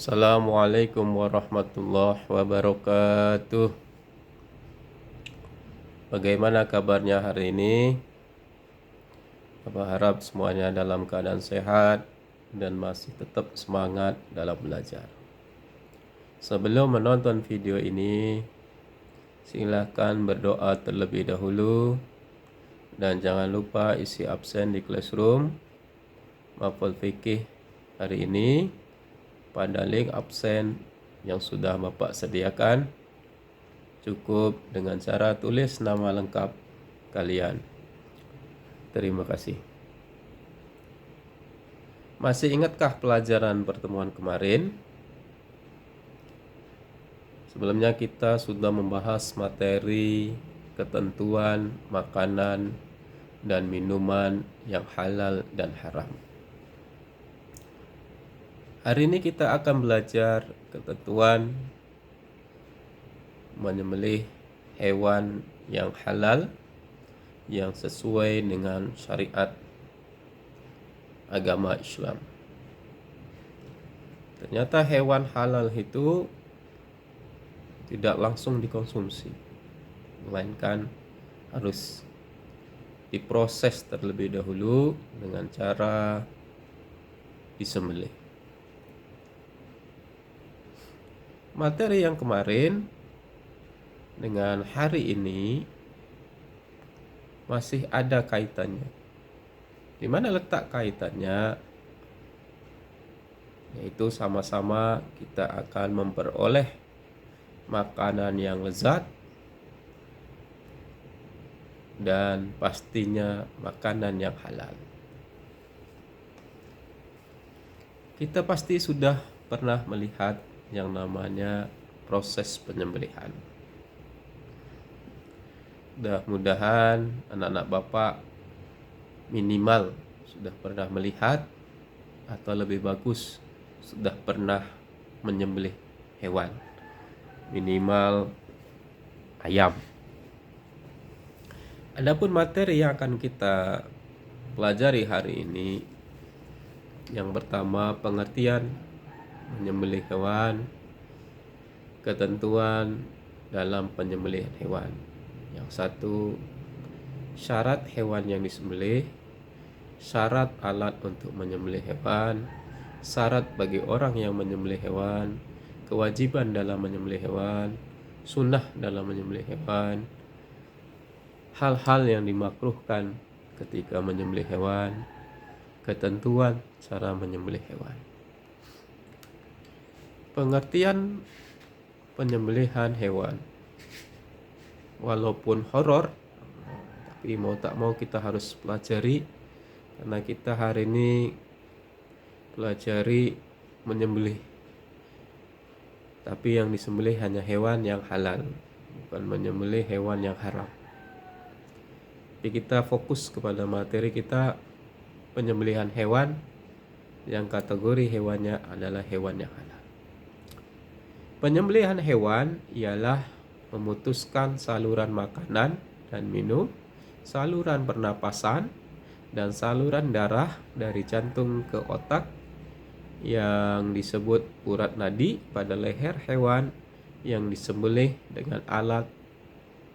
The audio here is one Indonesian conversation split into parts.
Assalamualaikum warahmatullahi wabarakatuh. Bagaimana kabarnya hari ini? Saya harap semuanya dalam keadaan sehat dan masih tetap semangat dalam belajar. Sebelum menonton video ini, silakan berdoa terlebih dahulu dan jangan lupa isi absen di classroom mapel fikih hari ini pada link absen yang sudah Bapak sediakan. Cukup dengan cara tulis nama lengkap kalian. Terima kasih. Masih ingatkah pelajaran pertemuan kemarin? Sebelumnya kita sudah membahas materi ketentuan makanan dan minuman yang halal dan haram. Hari ini kita akan belajar ketentuan menyembelih hewan yang halal yang sesuai dengan syariat agama Islam. Ternyata hewan halal itu tidak langsung dikonsumsi, melainkan harus diproses terlebih dahulu dengan cara disembelih. Materi yang kemarin dengan hari ini masih ada kaitannya. Di mana letak kaitannya? Yaitu sama-sama kita akan memperoleh makanan yang lezat dan pastinya makanan yang halal. Kita pasti sudah pernah melihat yang namanya proses penyembelihan. Mudah-mudahan anak-anak Bapak minimal sudah pernah melihat atau lebih bagus sudah pernah menyembelih hewan, minimal ayam. Adapun materi yang akan kita pelajari hari ini, yang pertama pengertian menyembelih hewan, ketentuan dalam penyembelihan hewan. Yang satu, syarat hewan yang disembelih, syarat alat untuk menyembelih hewan, syarat bagi orang yang menyembelih hewan, kewajiban dalam menyembelih hewan, sunnah dalam menyembelih hewan, hal-hal yang dimakruhkan ketika menyembelih hewan, ketentuan cara menyembelih hewan. Pengertian penyembelihan hewan, walaupun horor, tapi mau tak mau kita harus pelajari, karena kita hari ini pelajari menyembelih. Tapi yang disembelih hanya hewan yang halal, bukan menyembelih hewan yang haram. Jadi kita fokus kepada materi kita penyembelihan hewan yang kategori hewannya adalah hewan yang halal. Penyembelihan hewan ialah memutuskan saluran makanan dan minum, saluran pernapasan, dan saluran darah dari jantung ke otak yang disebut urat nadi pada leher hewan yang disembelih dengan alat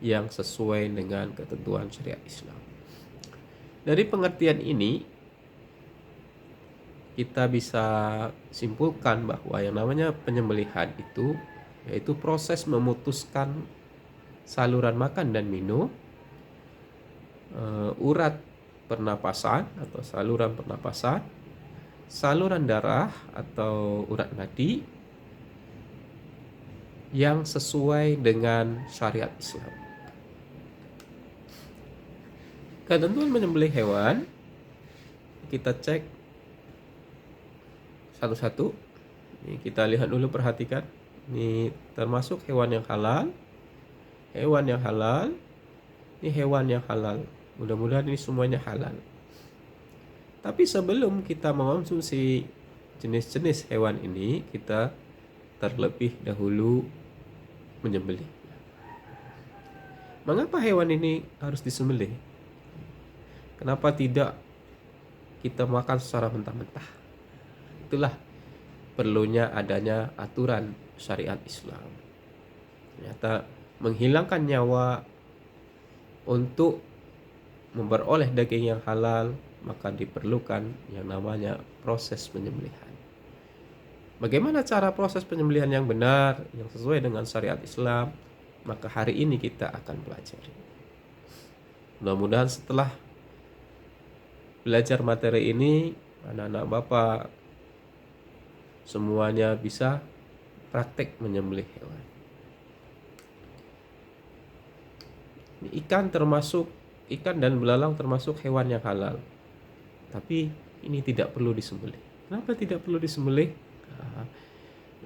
yang sesuai dengan ketentuan syariat Islam. Dari pengertian ini kita bisa simpulkan bahwa yang namanya penyembelihan itu yaitu proses memutuskan saluran makan dan minum, urat pernapasan atau saluran pernapasan, saluran darah atau urat nadi yang sesuai dengan syariat Islam. Ketentuan menyembelih hewan kita cek satu-satu. Ini kita lihat dulu, perhatikan. Ini termasuk hewan yang halal. Hewan yang halal. Ini hewan yang halal. Mudah-mudahan ini semuanya halal. Tapi sebelum kita mengonsumsi jenis-jenis hewan ini, kita terlebih dahulu menyembelih. Mengapa hewan ini harus disembelih? Kenapa tidak kita makan secara mentah-mentah? Itulah perlunya adanya aturan syariat Islam. Ternyata menghilangkan nyawa untuk memperoleh daging yang halal, maka diperlukan yang namanya proses penyembelihan. Bagaimana cara proses penyembelihan yang benar, yang sesuai dengan syariat Islam? Maka hari ini kita akan pelajari. Mudah-mudahan setelah belajar materi ini, anak-anak Bapak semuanya bisa praktek menyembelih hewan. Ikan dan belalang termasuk hewan yang halal. Tapi ini tidak perlu disembelih. Kenapa tidak perlu disembelih?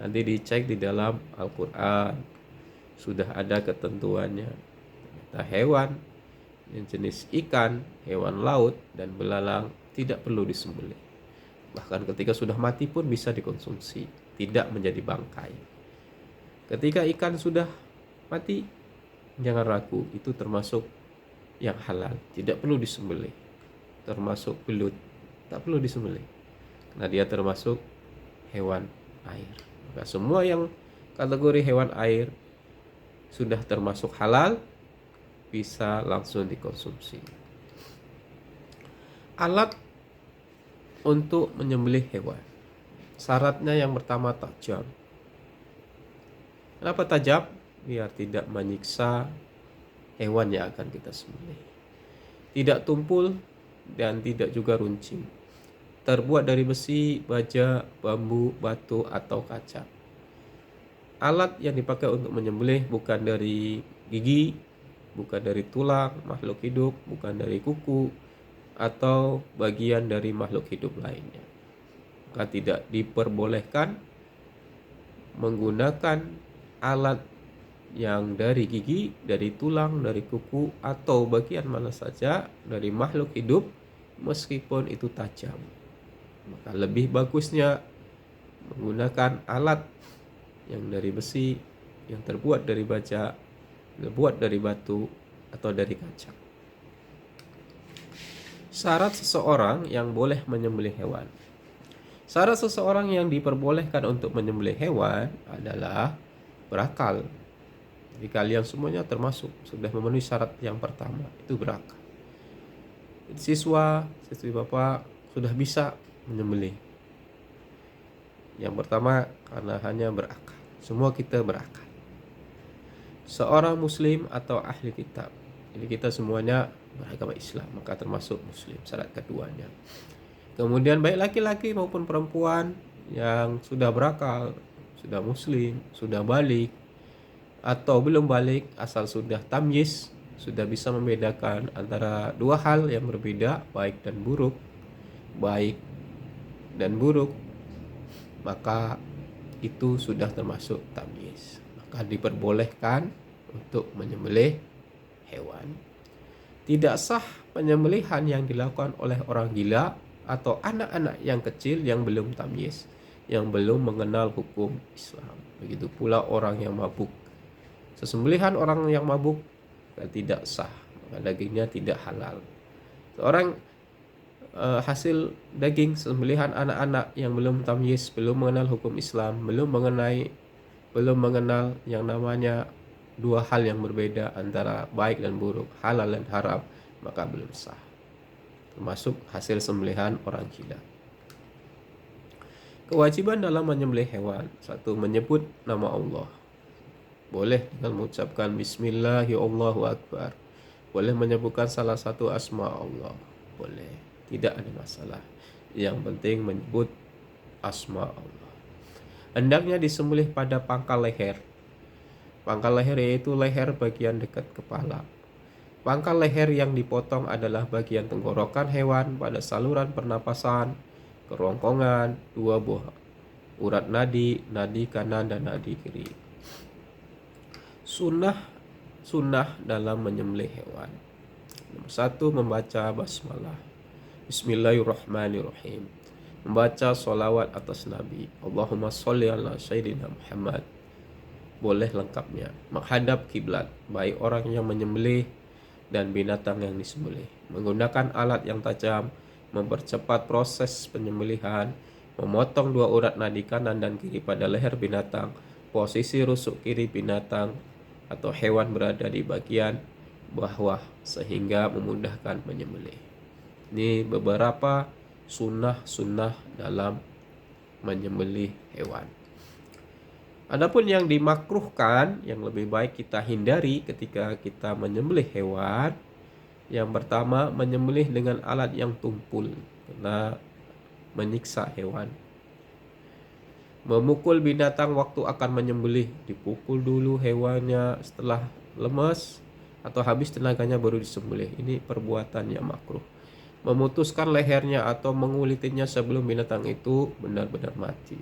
Nanti dicek di dalam Al-Quran, sudah ada ketentuannya. Ternyata hewan yang jenis ikan, hewan laut, dan belalang tidak perlu disembelih. Bahkan ketika sudah mati pun bisa dikonsumsi, tidak menjadi bangkai. Ketika ikan sudah mati, jangan ragu, itu termasuk yang halal, tidak perlu disembelih. Termasuk belut, tak perlu disembelih, karena dia termasuk hewan air. Maka semua yang kategori hewan air sudah termasuk halal, bisa langsung dikonsumsi. Alat untuk menyembelih hewan, syaratnya yang pertama tajam. Kenapa tajam? Biar tidak menyiksa hewan yang akan kita sembelih. Tidak tumpul dan tidak juga runcing. Terbuat dari besi, baja, bambu, batu, atau kaca. Alat yang dipakai untuk menyembelih bukan dari gigi, bukan dari tulang makhluk hidup, bukan dari kuku, atau bagian dari makhluk hidup lainnya. Maka tidak diperbolehkan menggunakan alat yang dari gigi, dari tulang, dari kuku, atau bagian mana saja dari makhluk hidup meskipun itu tajam. Maka lebih bagusnya menggunakan alat yang dari besi, yang terbuat dari baja, terbuat dari batu, atau dari kaca. Syarat seseorang yang boleh menyembelih hewan. Syarat seseorang yang diperbolehkan untuk menyembelih hewan adalah berakal. Jadi kalian semuanya termasuk sudah memenuhi syarat yang pertama, itu berakal. Siswi Bapak sudah bisa menyembelih. Yang pertama karena hanya berakal. Semua kita berakal. Seorang muslim atau ahli kitab. Jadi kita semuanya beragama Islam, maka termasuk muslim, syarat keduanya. Kemudian baik laki-laki maupun perempuan yang sudah berakal, sudah muslim, sudah balik, atau belum balik, asal sudah tamyiz, sudah bisa membedakan antara dua hal yang berbeda, baik dan buruk, maka itu sudah termasuk tamyiz. Maka diperbolehkan untuk menyembelih hewan. Tidak sah penyembelihan yang dilakukan oleh orang gila atau anak-anak yang kecil yang belum tamyiz, yang belum mengenal hukum Islam. Begitu pula orang yang mabuk. Sesembelihan orang yang mabuk tidak sah, maka dagingnya tidak halal. Seorang hasil daging sembelihan anak-anak yang belum tamyiz, belum mengenal hukum Islam, belum mengenal yang namanya dua hal yang berbeda antara baik dan buruk, halal dan haram, maka belum sah. Termasuk hasil sembelihan orang gila. Kewajiban dalam menyembelih hewan, satu, menyebut nama Allah. Boleh dengan mengucapkan Bismillahirrahmanirrahim. Boleh menyebutkan salah satu asma Allah. Boleh, tidak ada masalah. Yang penting menyebut asma Allah. Hendaknya disembelih pada pangkal leher. Pangkal leher yaitu leher bagian dekat kepala. Pangkal leher yang dipotong adalah bagian tenggorokan hewan pada saluran pernapasan, kerongkongan, dua buah urat nadi, nadi kanan dan nadi kiri. Sunnah dalam menyembelih hewan. Nomor 1, membaca basmalah. Bismillahirrahmanirrahim. Membaca sholawat atas Nabi. Allahumma sholli ala Sayyidina Muhammad. Boleh lengkapnya. Menghadap kiblat, baik orang yang menyembelih dan binatang yang disembelih. Menggunakan alat yang tajam, mempercepat proses penyembelihan, memotong 2 urat nadi kanan dan kiri pada leher binatang, posisi rusuk kiri binatang atau hewan berada di bagian bawah sehingga memudahkan menyembelih. Ini beberapa sunnah-sunnah dalam menyembelih hewan. Adapun yang dimakruhkan, yang lebih baik kita hindari ketika kita menyembelih hewan, yang pertama menyembelih dengan alat yang tumpul karena menyiksa hewan. Memukul binatang waktu akan menyembelih, dipukul dulu hewannya, setelah lemas atau habis tenaganya baru disembelih. Ini perbuatan yang makruh. Memutuskan lehernya atau mengulitinya sebelum binatang itu benar-benar mati.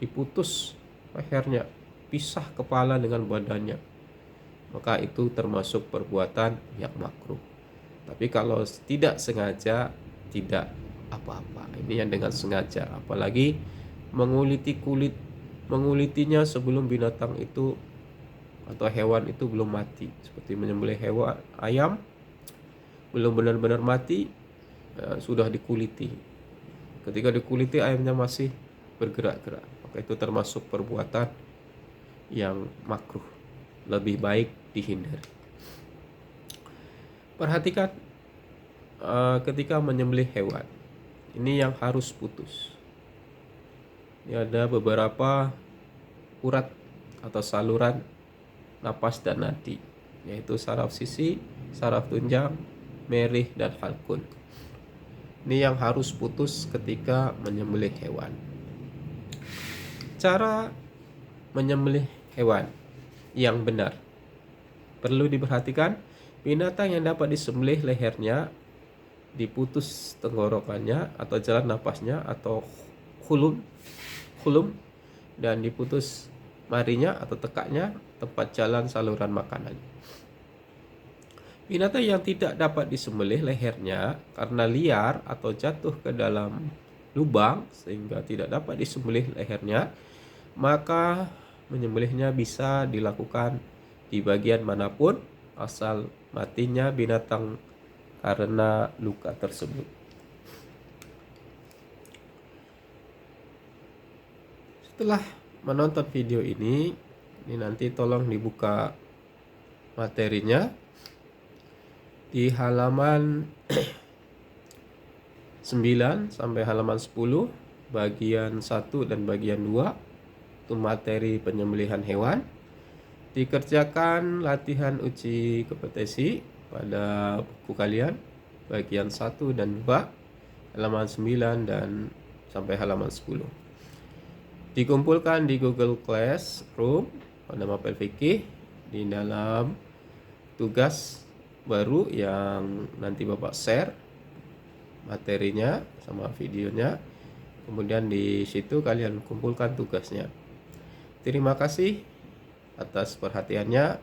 Diputus lehernya, pisah kepala dengan badannya, maka itu termasuk perbuatan yang makruh. Tapi kalau tidak sengaja, tidak apa-apa. Ini yang dengan sengaja, apalagi mengulitinya sebelum binatang itu atau hewan itu belum mati, seperti menyembelih hewan ayam belum benar-benar mati, sudah dikuliti. Ketika dikuliti ayamnya masih bergerak-gerak, maka itu termasuk perbuatan yang makruh, lebih baik dihindari. Perhatikan ketika menyembelih hewan, ini yang harus putus. Ini ada beberapa urat atau saluran napas dan nadi, yaitu saraf sisi, saraf tunjang, merih, dan halkun. Ini yang harus putus ketika menyembelih hewan. Cara menyembelih hewan yang benar perlu diperhatikan. Binatang yang dapat disembelih lehernya, diputus tenggorokannya atau jalan napasnya atau hulum, dan diputus marinya atau tekaknya, tempat jalan saluran makanan. Binatang yang tidak dapat disembelih lehernya karena liar atau jatuh ke dalam lubang sehingga tidak dapat disembelih lehernya, maka menyembelihnya bisa dilakukan di bagian manapun asal matinya binatang karena luka tersebut. Setelah menonton video ini nanti tolong dibuka materinya di halaman 9 sampai halaman 10, bagian 1 dan bagian 2, itu materi penyembelihan hewan. Dikerjakan latihan uji kompetensi pada buku kalian bagian 1 dan 2, halaman 9 dan sampai halaman 10. Dikumpulkan di Google Classroom pada mapel fikih di dalam tugas baru yang nanti Bapak share materinya sama videonya. Kemudian di situ kalian kumpulkan tugasnya. Terima kasih atas perhatiannya.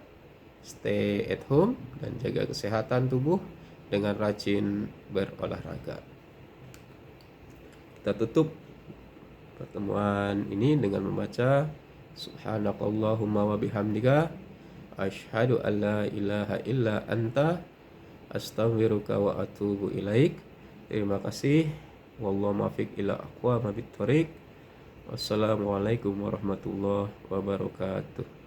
Stay at home dan jaga kesehatan tubuh dengan rajin berolahraga. Kita tutup pertemuan ini dengan membaca Subhanakallahumma wa bihamdika asyhadu an la ilaha illa anta astaghfiruka wa atubu ilaik. Terima kasih. Wallahu muwaffiq ila aqwamit thoriq. Wassalamualaikum warahmatullahi wabarakatuh.